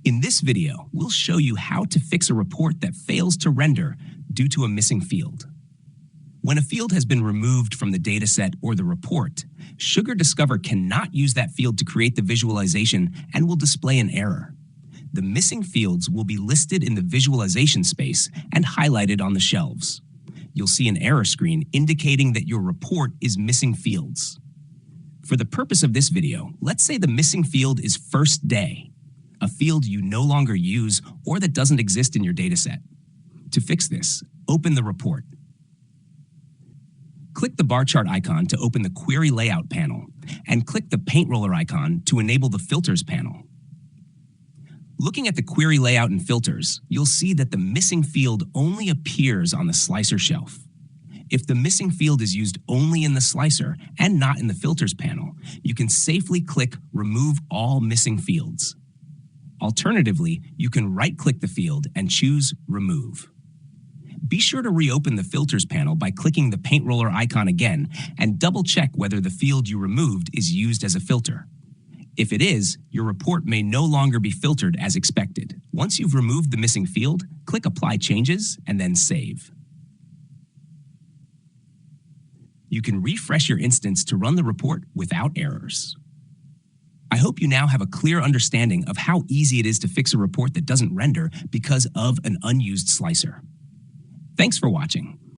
In this video, we'll show you how to fix a report that fails to render due to a missing field. When a field has been removed from the dataset or the report, Sugar Discover cannot use that field to create the visualization and will display an error. The missing fields will be listed in the visualization space and highlighted on the shelves. You'll see an error screen indicating that your report is missing fields. For the purpose of this video, let's say the missing field is first day, a field you no longer use or that doesn't exist in your dataset. To fix this, open the report. Click the bar chart icon to open the Query Layout panel, and click the Paint Roller icon to enable the Filters panel. Looking at the Query Layout and Filters, you'll see that the missing field only appears on the slicer shelf. If the missing field is used only in the slicer and not in the Filters panel, you can safely click Remove All Missing Fields. Alternatively, you can right-click the field and choose Remove. Be sure to reopen the Filters panel by clicking the Paint Roller icon again and double-check whether the field you removed is used as a filter. If it is, your report may no longer be filtered as expected. Once you've removed the missing field, click Apply Changes and then Save. You can refresh your instance to run the report without errors. I hope you now have a clear understanding of how easy it is to fix a report that doesn't render because of an unused slicer. Thanks for watching.